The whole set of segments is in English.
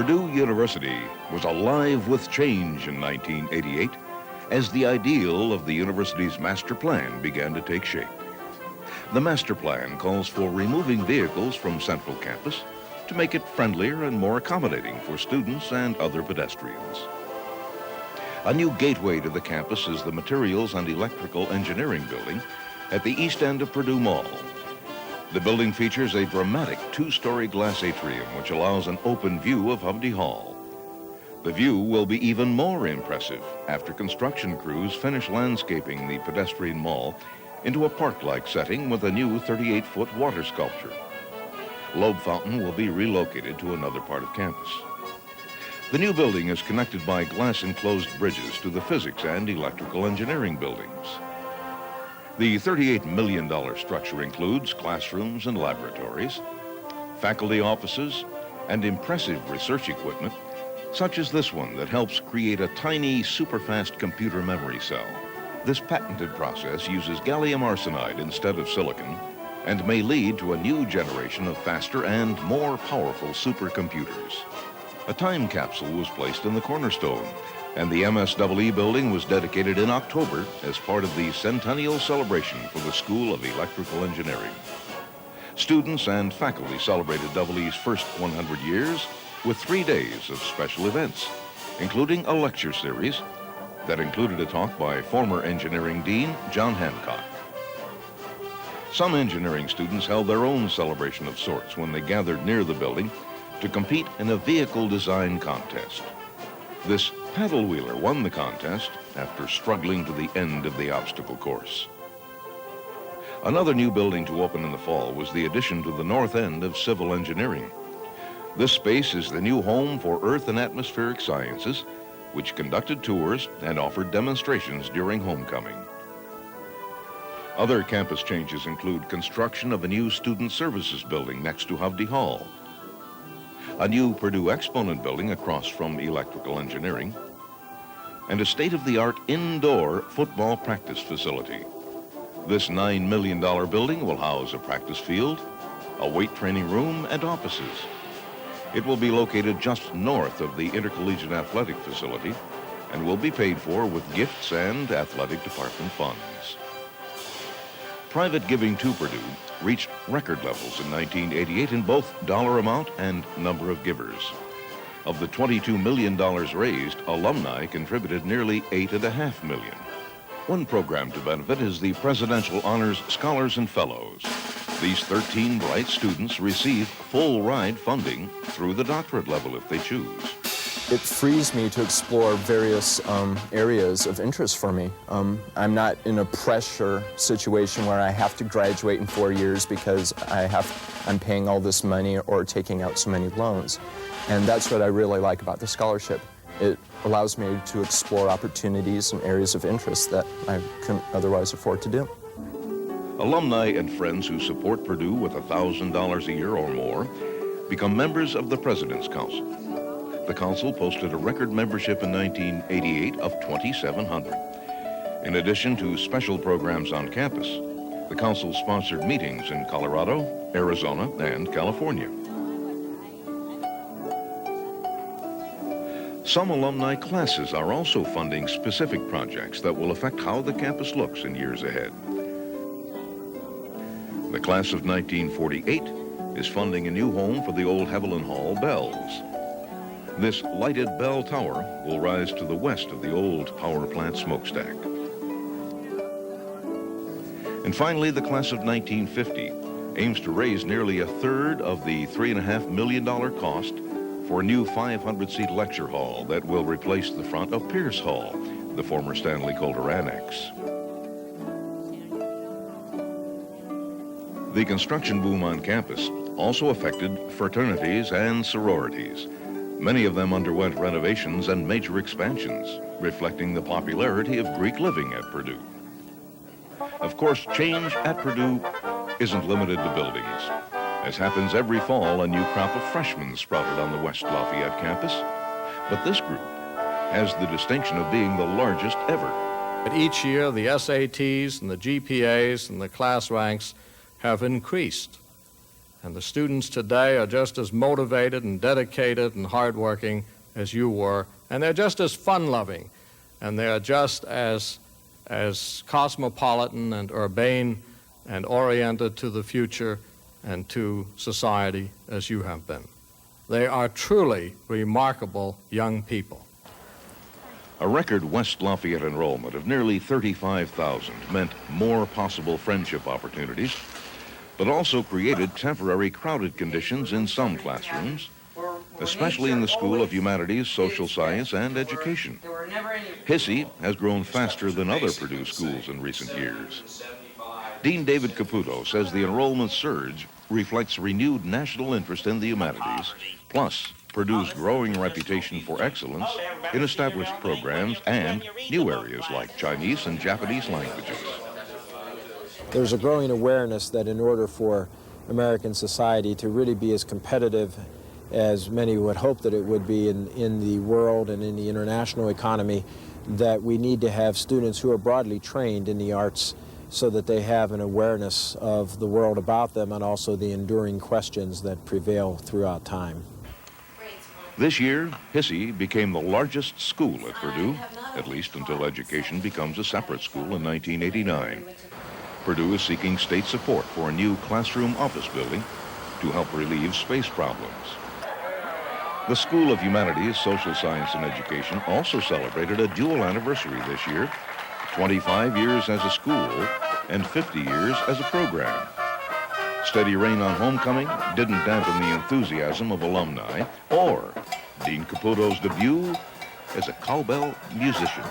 Purdue University was alive with change in 1988 as the ideal of the university's master plan began to take shape. The master plan calls for removing vehicles from Central Campus to make it friendlier and more accommodating for students and other pedestrians. A new gateway to the campus is the Materials and Electrical Engineering building at the east end of Purdue Mall. The building features a dramatic two-story glass atrium which allows an open view of Hovde Hall. The view will be even more impressive after construction crews finish landscaping the pedestrian mall into a park-like setting with a new 38-foot water sculpture. Loeb Fountain will be relocated to another part of campus. The new building is connected by glass-enclosed bridges to the Physics and Electrical Engineering buildings. The $38 million structure includes classrooms and laboratories, faculty offices, and impressive research equipment, such as this one that helps create a tiny, super-fast computer memory cell. This patented process uses gallium arsenide instead of silicon and may lead to a new generation of faster and more powerful supercomputers. A time capsule was placed in the cornerstone, and the MSEE building was dedicated in October as part of the centennial celebration for the School of Electrical Engineering. Students and faculty celebrated EE's first 100 years with 3 days of special events, including a lecture series that included a talk by former engineering dean John Hancock. Some engineering students held their own celebration of sorts when they gathered near the building to compete in a vehicle design contest. This paddle wheeler won the contest after struggling to the end of the obstacle course. Another new building to open in the fall was the addition to the north end of civil engineering. This space is the new home for Earth and Atmospheric Sciences, which conducted tours and offered demonstrations during homecoming. Other campus changes include construction of a new student services building next to Hovde Hall, a new Purdue Exponent building across from Electrical Engineering, and a state-of-the-art indoor football practice facility. This $9 million building will house a practice field, a weight training room, and offices. It will be located just north of the Intercollegiate Athletic Facility and will be paid for with gifts and athletic department funds. Private giving to Purdue reached record levels in 1988 in both dollar amount and number of givers. Of the $22 million raised, alumni contributed nearly $8.5 million. One program to benefit is the Presidential Honors Scholars and Fellows. These 13 bright students receive full ride funding through the doctorate level if they choose. It frees me to explore various areas of interest for me. I'm not in a pressure situation where I have to graduate in 4 years because I'm paying all this money or taking out so many loans. And that's what I really like about the scholarship. It allows me to explore opportunities and areas of interest that I couldn't otherwise afford to do. Alumni and friends who support Purdue with $1,000 a year or more become members of the President's Council. The council posted a record membership in 1988 of 2,700. In addition to special programs on campus, the council sponsored meetings in Colorado, Arizona, and California. Some alumni classes are also funding specific projects that will affect how the campus looks in years ahead. The class of 1948 is funding a new home for the old Hevelin Hall bells. This lighted bell tower will rise to the west of the old power plant smokestack. And finally, the class of 1950 aims to raise nearly a third of the $3.5 million cost for a new 500-seat lecture hall that will replace the front of Pierce Hall, the former Stanley Coulter Annex. The construction boom on campus also affected fraternities and sororities. Many of them underwent renovations and major expansions, reflecting the popularity of Greek living at Purdue. Of course, change at Purdue isn't limited to buildings. As happens every fall, a new crop of freshmen sprouted on the West Lafayette campus. But this group has the distinction of being the largest ever. Each year, the SATs and the GPAs and the class ranks have increased. And the students today are just as motivated and dedicated and hardworking as you were, and they're just as fun-loving, and they're just as cosmopolitan and urbane and oriented to the future and to society as you have been. They are truly remarkable young people. A record West Lafayette enrollment of nearly 35,000 meant more possible friendship opportunities, but also created temporary crowded conditions in some classrooms, especially in the School of Humanities, Social Science, and Education. Hissey has grown faster than other Purdue schools in recent years. Dean David Caputo says the enrollment surge reflects renewed national interest in the humanities, plus Purdue's growing reputation for excellence in established programs and new areas like Chinese and Japanese languages. There's a growing awareness that in order for American society to really be as competitive as many would hope that it would be in the world and in the international economy, that we need to have students who are broadly trained in the arts so that they have an awareness of the world about them and also the enduring questions that prevail throughout time. This year, Hissey became the largest school at Purdue, at least until education becomes a separate school in 1989. Purdue is seeking state support for a new classroom office building to help relieve space problems. The School of Humanities, Social Science, and Education also celebrated a dual anniversary this year, 25 years as a school and 50 years as a program. Steady rain on homecoming didn't dampen the enthusiasm of alumni or Dean Caputo's debut as a cowbell musician.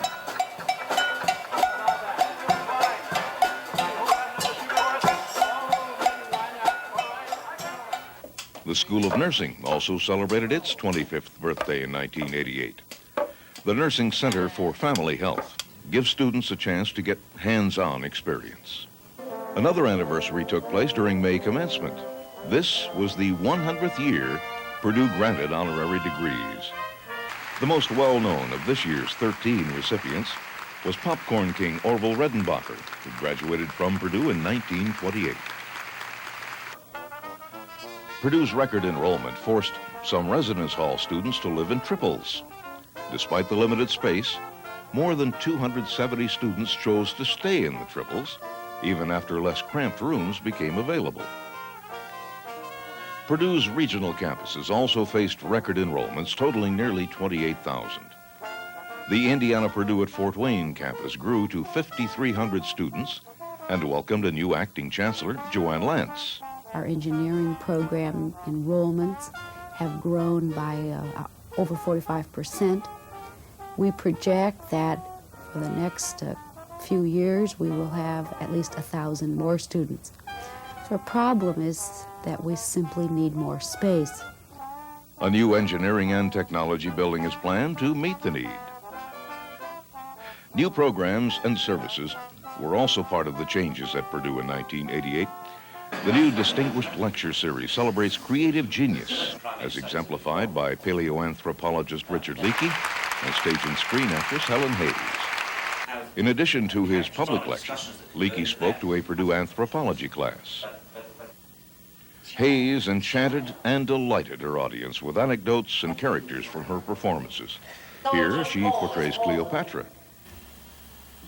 The School of Nursing also celebrated its 25th birthday in 1988. The Nursing Center for Family Health gives students a chance to get hands-on experience. Another anniversary took place during May commencement. This was the 100th year Purdue granted honorary degrees. The most well-known of this year's 13 recipients was Popcorn King Orville Redenbacher, who graduated from Purdue in 1928. Purdue's record enrollment forced some residence hall students to live in triples. Despite the limited space, more than 270 students chose to stay in the triples, even after less cramped rooms became available. Purdue's regional campuses also faced record enrollments totaling nearly 28,000. The Indiana-Purdue at Fort Wayne campus grew to 5,300 students and welcomed a new acting chancellor, Joanne Lance. Our engineering program enrollments have grown by over 45%. We project that for the next few years we will have at least 1,000 more students. So our problem is that we simply need more space. A new engineering and technology building is planned to meet the need. New programs and services were also part of the changes at Purdue in 1988. The new Distinguished Lecture Series celebrates creative genius, as exemplified by paleoanthropologist Richard Leakey and stage and screen actress Helen Hayes. In addition to his public lectures, Leakey spoke to a Purdue anthropology class. Hayes enchanted and delighted her audience with anecdotes and characters from her performances. Here she portrays Cleopatra.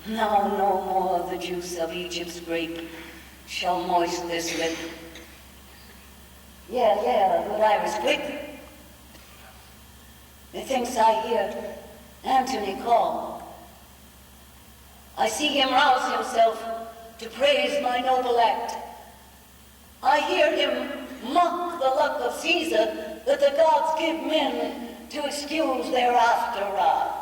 Now no more the juice of Egypt's grape shall moist this lip. Yeah, but I was quick. Methinks I hear Antony call. I see him rouse himself to praise my noble act. I hear him mock the luck of Caesar that the gods give men to excuse their after-wrath.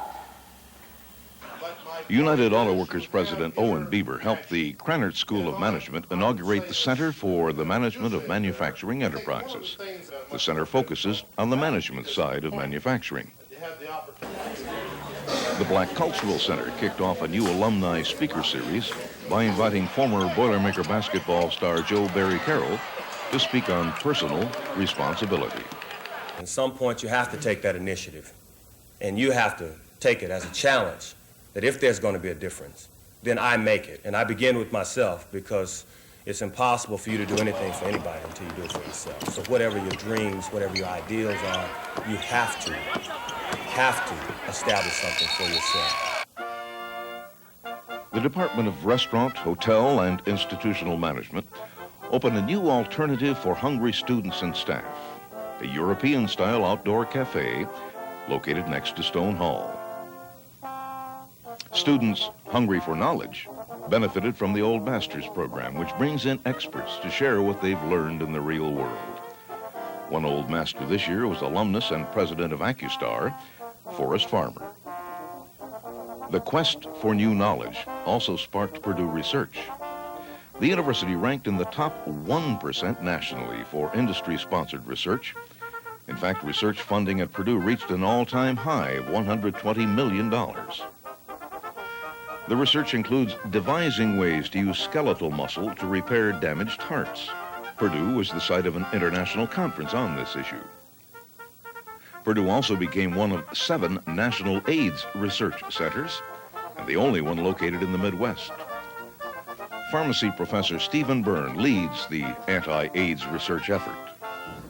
United Auto Workers President Owen Bieber helped the Krannert School of Management inaugurate the Center for the Management of Manufacturing Enterprises. The center focuses on the management side of manufacturing. The Black Cultural Center kicked off a new alumni speaker series by inviting former Boilermaker basketball star Joe Barry Carroll to speak on personal responsibility. At some point, you have to take that initiative, and you have to take it as a challenge that if there's going to be a difference, then I make it. And I begin with myself, because it's impossible for you to do anything for anybody until you do it for yourself. So whatever your dreams, whatever your ideals are, you have to establish something for yourself. The Department of Restaurant, Hotel, and Institutional Management opened a new alternative for hungry students and staff, a European-style outdoor cafe located next to Stone Hall. Students hungry for knowledge benefited from the Old Masters program, which brings in experts to share what they've learned in the real world. One Old Master this year was alumnus and president of AccuStar, Forrest Farmer. The quest for new knowledge also sparked Purdue research. The university ranked in the top 1% nationally for industry-sponsored research. In fact, research funding at Purdue reached an all-time high of $120 million. The research includes devising ways to use skeletal muscle to repair damaged hearts. Purdue was the site of an international conference on this issue. Purdue also became one of 7 national AIDS research centers, and the only one located in the Midwest. Pharmacy professor Stephen Byrne leads the anti-AIDS research effort.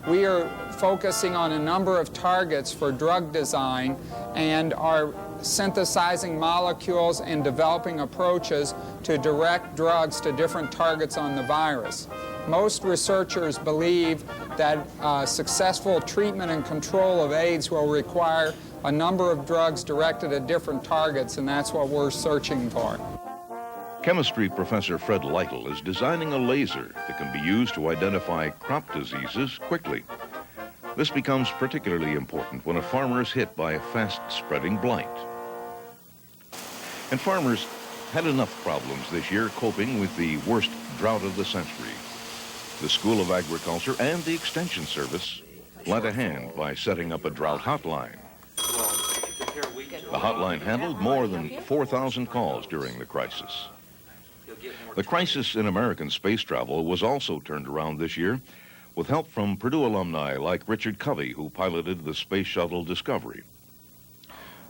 We are focusing on a number of targets for drug design and are synthesizing molecules and developing approaches to direct drugs to different targets on the virus. Most researchers believe that successful treatment and control of AIDS will require a number of drugs directed at different targets, and that's what we're searching for. Chemistry professor Fred Lytle is designing a laser that can be used to identify crop diseases quickly. This becomes particularly important when a farmer is hit by a fast-spreading blight. And farmers had enough problems this year coping with the worst drought of the century. The School of Agriculture and the Extension Service lent a hand by setting up a drought hotline. The hotline handled more than 4,000 calls during the crisis. The crisis in American space travel was also turned around this year with help from Purdue alumni like Richard Covey, who piloted the Space Shuttle Discovery.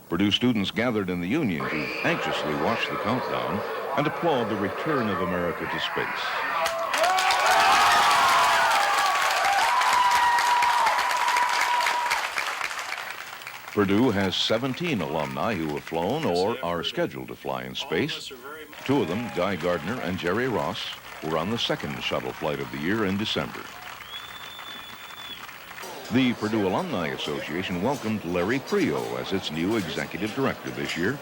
Purdue students gathered in the Union to anxiously watch the countdown and applaud the return of America to space. Purdue has 17 alumni who have flown or are scheduled to fly in space. 2 of them, Guy Gardner and Jerry Ross, were on the 2nd shuttle flight of the year in December. The Purdue Alumni Association welcomed Larry Prio as its new executive director this year,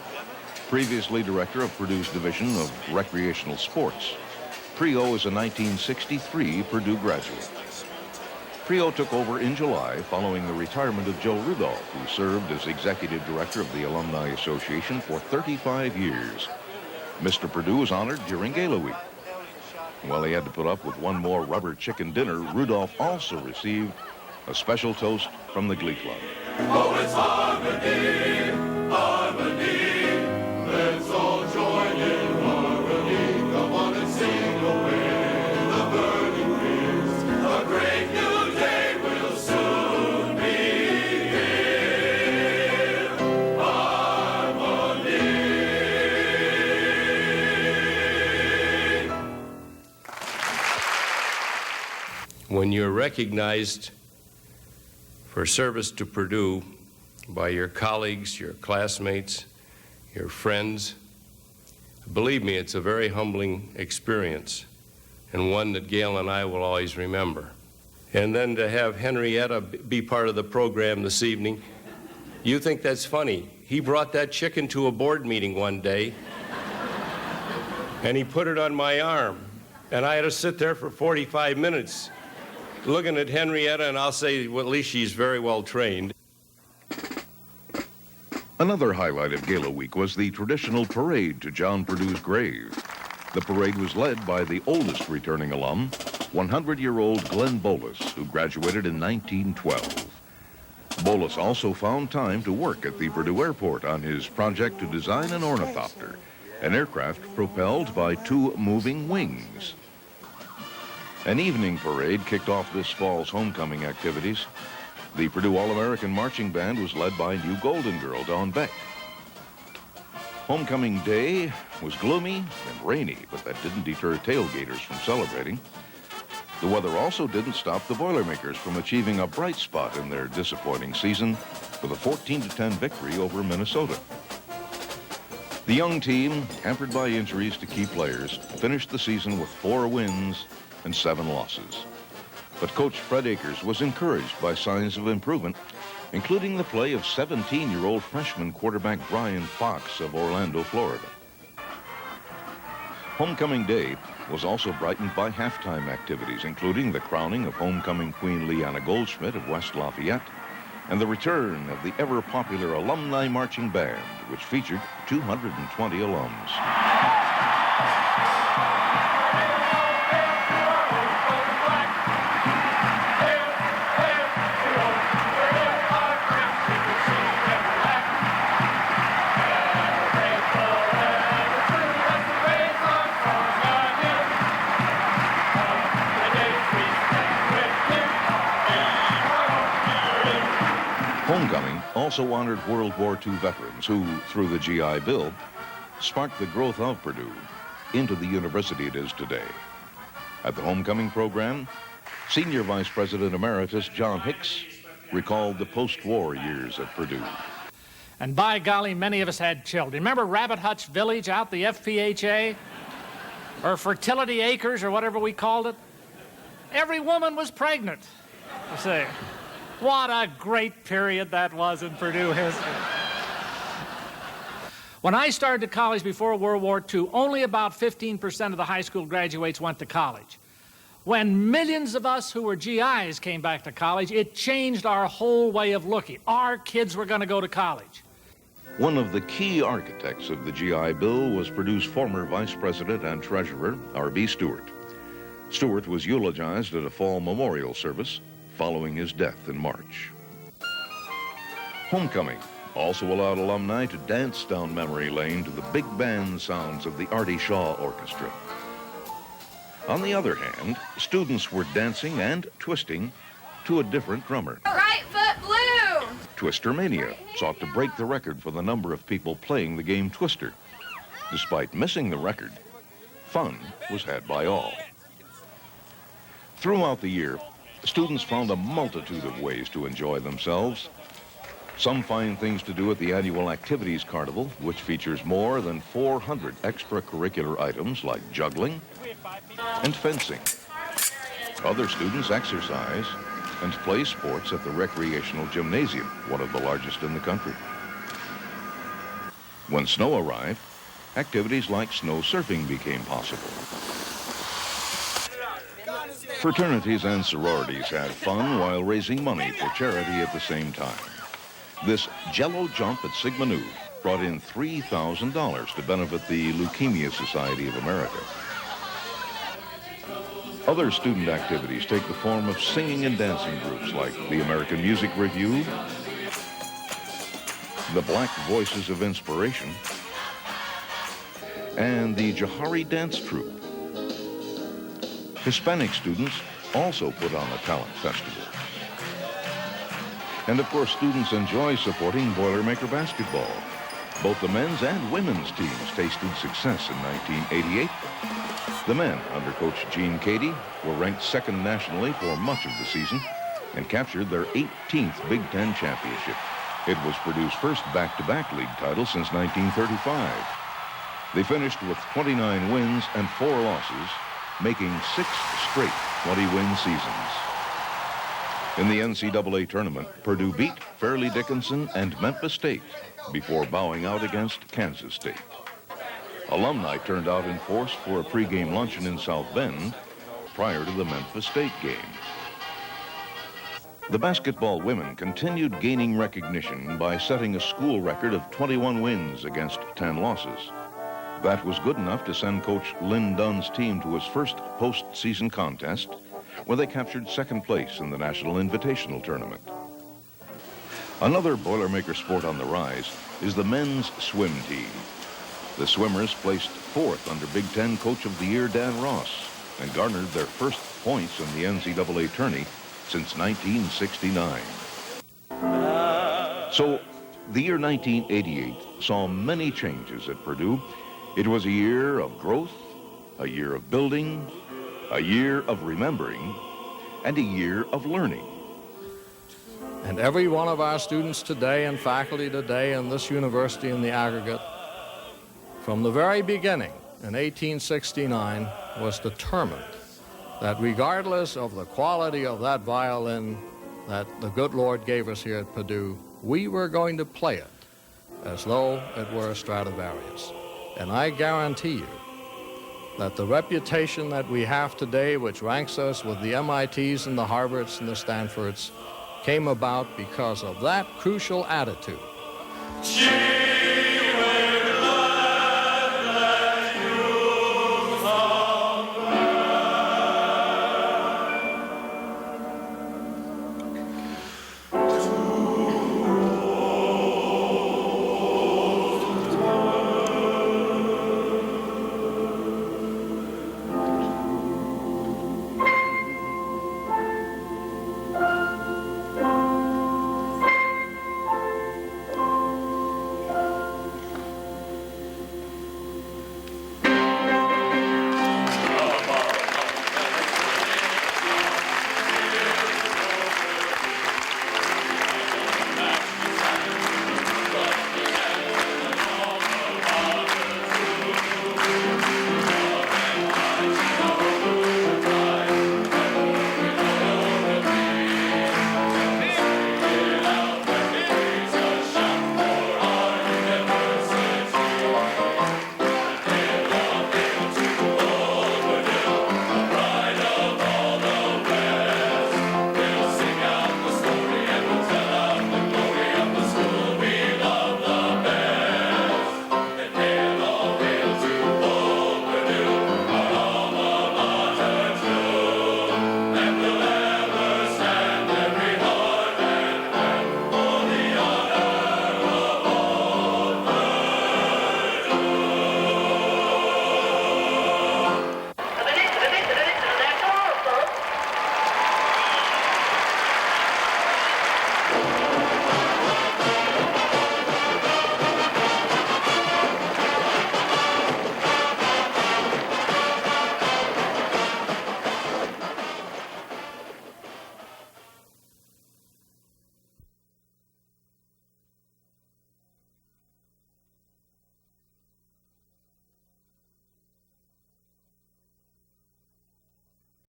previously director of Purdue's Division of Recreational Sports. Prio is a 1963 Purdue graduate. Prio took over in July following the retirement of Joe Rudolph, who served as executive director of the Alumni Association for 35 years. Mr. Purdue was honored during Gala Week. While he had to put up with one more rubber chicken dinner, Rudolph also received a special toast from the Glee Club. Oh, it's harmony, harmony. Let's all join in harmony. Come on and sing away the burning winds. A great new day will soon be here. Harmony. When you're recognized for service to Purdue by your colleagues, your classmates, your friends, believe me, it's a very humbling experience and one that Gail and I will always remember. And then to have Henrietta be part of the program this evening, you think that's funny. He brought that chicken to a board meeting one day and he put it on my arm and I had to sit there for 45 minutes looking at Henrietta, and I'll say, well, at least she's very well trained. Another highlight of Gala Week was the traditional parade to John Purdue's grave. The parade was led by the oldest returning alum, 100-year-old Glenn Bolus, who graduated in 1912. Bolus also found time to work at the Purdue Airport on his project to design an ornithopter, an aircraft propelled by 2 moving wings. An evening parade kicked off this fall's homecoming activities. The Purdue All-American Marching Band was led by new Golden Girl Dawn Beck. Homecoming day was gloomy and rainy, but that didn't deter tailgaters from celebrating. The weather also didn't stop the Boilermakers from achieving a bright spot in their disappointing season with a 14-10 victory over Minnesota. The young team, hampered by injuries to key players, finished the season with 4 wins and 7 losses. But Coach Fred Akers was encouraged by signs of improvement, including the play of 17-year-old freshman quarterback Brian Fox of Orlando, Florida. Homecoming day was also brightened by halftime activities, including the crowning of homecoming queen Leanna Goldschmidt of West Lafayette and the return of the ever-popular alumni marching band, which featured 220 alums. Homecoming also honored World War II veterans who, through the GI Bill, sparked the growth of Purdue into the university it is today. At the homecoming program, Senior Vice President Emeritus John Hicks recalled the post-war years at Purdue. And by golly, many of us had children. Remember Rabbit Hutch Village out the FPHA? Or Fertility Acres, or whatever we called it? Every woman was pregnant, you see. What a great period that was in Purdue history. When I started college before World War II, only about 15% of the high school graduates went to college. When millions of us who were GIs came back to college, it changed our whole way of looking. Our kids were going to go to college. One of the key architects of the GI Bill was Purdue's former vice president and treasurer, R.B. Stewart. Stewart was eulogized at a fall memorial service following his death in March. Homecoming also allowed alumni to dance down memory lane to the big band sounds of the Artie Shaw Orchestra. On the other hand, students were dancing and twisting to a different drummer. Right foot blue! Twister Mania sought to break the record for the number of people playing the game Twister. Despite missing the record, fun was had by all. Throughout the year, students found a multitude of ways to enjoy themselves. Some find things to do at the annual Activities Carnival, which features more than 400 extracurricular items like juggling and fencing. Other students exercise and play sports at the Recreational Gymnasium, one of the largest in the country. When snow arrived, activities like snow surfing became possible. Fraternities and sororities had fun while raising money for charity at the same time. This Jello jump at Sigma Nu brought in $3,000 to benefit the Leukemia Society of America. Other student activities take the form of singing and dancing groups like the American Music Review, the Black Voices of Inspiration, and the Johari Dance Troupe. Hispanic students also put on a talent festival. And of course, students enjoy supporting Boilermaker basketball. Both the men's and women's teams tasted success in 1988. The men, under Coach Gene Cady, were ranked second nationally for much of the season and captured their 18th Big Ten championship. It was Purdue's first back-to-back league title since 1935. They finished with 29 wins and 4 losses, making 6 straight 20-win seasons. In the NCAA tournament, Purdue beat Fairleigh Dickinson and Memphis State before bowing out against Kansas State. Alumni turned out in force for a pregame luncheon in South Bend prior to the Memphis State game. The basketball women continued gaining recognition by setting a school record of 21 wins against 10 losses. That was good enough to send Coach Lynn Dunn's team to its first postseason contest, where they captured second place in the National Invitational Tournament. Another Boilermaker sport on the rise is the men's swim team. The swimmers placed 4th under Big Ten Coach of the Year Dan Ross and garnered their first points in the NCAA tourney since 1969. So, The year 1988 saw many changes at Purdue. It was a year of growth, a year of building, a year of remembering, and a year of learning. And every one of our students today and faculty today in this university in the aggregate, from the very beginning in 1869, was determined that regardless of the quality of that violin that the good Lord gave us here at Purdue, we were going to play it as though it were a Stradivarius. And I guarantee you that the reputation that we have today, which ranks us with the MITs and the Harvards and the Stanfords, came about because of that crucial attitude.